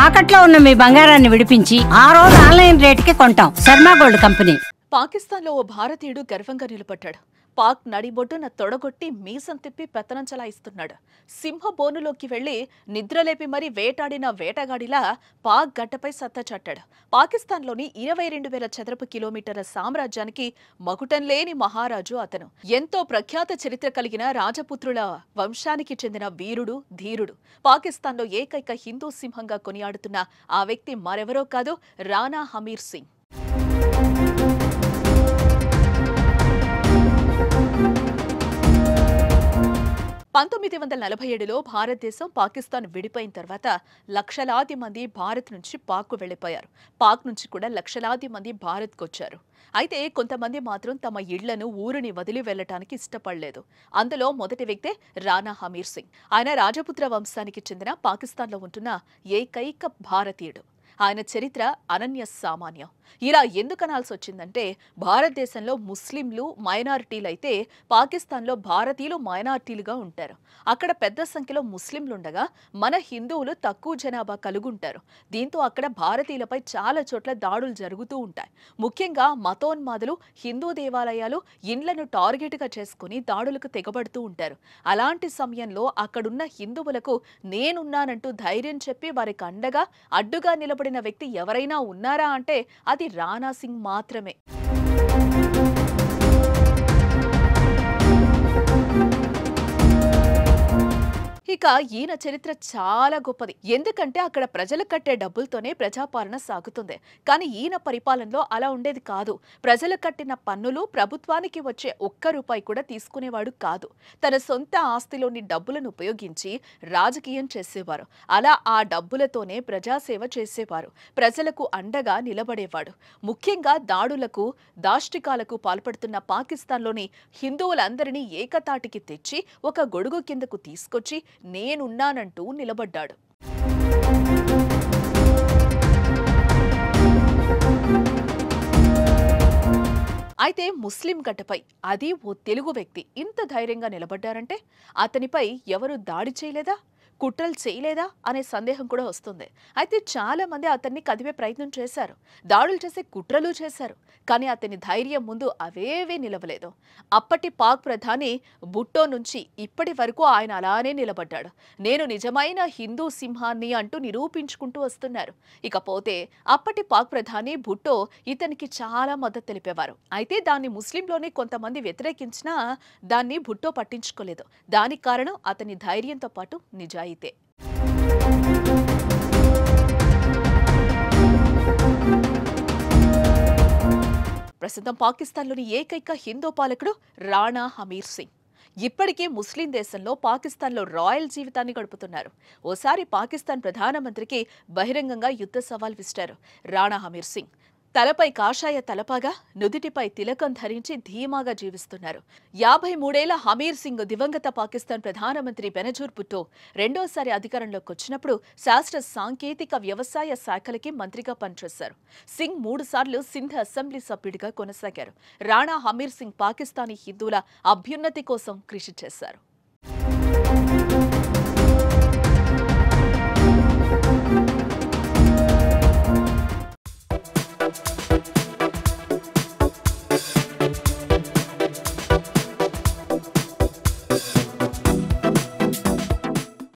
తాకట్లో ఉన్న మీ బంగారాన్ని విడిపించి ఆ రోజు ఆన్లైన్ రేటుకి కొంటాం. Sharma gold company. పాకిస్తాన్లో ఓ భారతీయుడు గర్వంగా నిలబడ్డాడు. పాక్ నడిబొడ్డున తొడగొట్టి మీసం తిప్పి పెత్తనం చలాయిస్తున్నాడు. సింహ బోనులోకి వెళ్లి నిద్రలేపి మరీ వేటాడిన వేటగాడిలా పాక్ గడ్డపై సత్తా చాటాడు. పాకిస్తాన్లోని 22,000 చదరపు కిలోమీటర్ల సామ్రాజ్యానికి మకుటం లేని మహారాజు అతను. ఎంతో ప్రఖ్యాత చరిత్ర కలిగిన రాజపుత్రుల వంశానికి చెందిన వీరుడు, ధీరుడు. పాకిస్తాన్లో ఏకైక హిందూ సింహంగా కొనియాడుతున్న ఆ వ్యక్తి మరెవరో కాదు, రాణా హమీర్ సింగ్. 1947లో భారతదేశం పాకిస్తాన్ విడిపోయిన తర్వాత లక్షలాది మంది భారత్ నుంచి పాక్కు వెళ్లిపోయారు. పాక్ నుంచి కూడా లక్షలాది మంది భారత్కు వచ్చారు. అయితే కొంతమంది మాత్రం తమ ఇళ్లను ఊరిని వదిలి వెళ్లటానికి ఇష్టపడలేదు. అందులో మొదటి వ్యక్తే రాణా హమీర్ సింగ్. ఆయన రాజపుత్ర వంశానికి చెందిన పాకిస్తాన్లో ఉంటున్న ఏకైక భారతీయుడు. ఆయన చరిత్ర అనన్య సామాన్యం. ఇలా ఎందుకనాల్సి వచ్చిందంటే, భారతదేశంలో ముస్లింలు మైనారిటీలైతే పాకిస్తాన్లో భారతీయులు మైనారిటీలుగా ఉంటారు. అక్కడ పెద్ద సంఖ్యలో ముస్లింలుండగా మన హిందువులు తక్కువ జనాభా కలుగుంటారు. దీంతో అక్కడ భారతీయులపై చాలా చోట్ల దాడులు జరుగుతూ ఉంటాయి. ముఖ్యంగా మతోన్మాదులు హిందూ దేవాలయాలు, ఇండ్లను టార్గెట్గా చేసుకుని దాడులకు తెగబడుతూ ఉంటారు. అలాంటి సమయంలో అక్కడున్న హిందువులకు నేనున్నానంటూ ధైర్యం చెప్పి వారికి అండగా అడ్డుగా నిలబడిన వ్యక్తి ఎవరైనా ఉన్నారా అంటే అది రాణా సింగ్ మాత్రమే. ఇక ఈయన చరిత్ర చాలా గొప్పది. ఎందుకంటే అక్కడ ప్రజలు కట్టే డబ్బులతోనే ప్రజాపాలన సాగుతుంది. కానీ ఈయన పరిపాలనలో అలా ఉండేది కాదు. ప్రజలు కట్టిన పన్నులు ప్రభుత్వానికి వచ్చే ఒక్క రూపాయి కూడా తీసుకునేవాడు కాదు. తన సొంత ఆస్తిలోని డబ్బులను ఉపయోగించి రాజకీయం చేసేవారు. అలా ఆ డబ్బులతోనే ప్రజాసేవ చేసేవారు. ప్రజలకు అండగా నిలబడేవాడు. ముఖ్యంగా దాడులకు, దాష్టికాలకు పాల్పడుతున్న పాకిస్తాన్లోని హిందువులందరినీ ఏకతాటికి తెచ్చి ఒక గొడుగు కిందకు తీసుకొచ్చి నేనున్నానంటూ నిలబడ్డాడు. అయితే ముస్లిం గడ్డపై, అది ఓ తెలుగు వ్యక్తి ఇంత ధైర్యంగా నిలబడ్డారంటే అతనిపై ఎవరు దాడి చేయలేదా, కుట్రలు చేయలేదా అనే సందేహం కూడా వస్తుంది. అయితే చాలా మంది అతన్ని కదిపే ప్రయత్నం చేశారు, దాడులు చేసే కుట్రలు చేశారు. కానీ అతని ధైర్యం ముందు అవేవీ నిలవలేదు. అప్పటి పాక్ ప్రధాని భుట్టో నుంచి ఇప్పటి వరకు ఆయన అలానే నిలబడ్డాడు. నేను నిజమైన హిందూ సింహాన్ని అంటూ నిరూపించుకుంటూ వస్తున్నారు. ఇకపోతే అప్పటి పాక్ ప్రధాని భుట్టో ఇతనికి చాలా మద్దతు తెలిపేవారు. అయితే దాన్ని ముస్లింలోని కొంతమంది వ్యతిరేకించినా దాన్ని భుట్టో పట్టించుకోలేదు. దానికి కారణం అతని ధైర్యంతో పాటు నిజాయితీ. ప్రస్తుతం పాకిస్తాన్లోని ఏకైక హిందూ పాలకుడు రాణా హమీర్ సింగ్. ఇప్పటికీ ముస్లిం దేశంలో పాకిస్తాన్లో రాయల్ జీవితాన్ని గడుపుతున్నారు. ఓసారి పాకిస్తాన్ ప్రధానమంత్రికి బహిరంగంగా యుద్ధ సవాల్ విసిరారు రాణా హమీర్ సింగ్. తలపై కాషాయ తలపాగా, నుదిటిపై తిలకం ధరించి ధీమాగా జీవిస్తున్నారు. 53 ఏళ్ల హమీర్ సింగ్ దివంగత పాకిస్తాన్ ప్రధానమంత్రి బెనజీర్ భుట్టో రెండోసారి అధికారంలోకి వచ్చినప్పుడు శాస్త్ర సాంకేతిక వ్యవసాయ శాఖలకి మంత్రిగా పనిచేశారు. సింగ్ 3 సార్లు సింధ్ అసెంబ్లీ సభ్యుడిగా కొనసాగారు. రాణా హమీర్ సింగ్ పాకిస్తానీ హిందువుల అభ్యున్నతి కోసం కృషి చేశారు.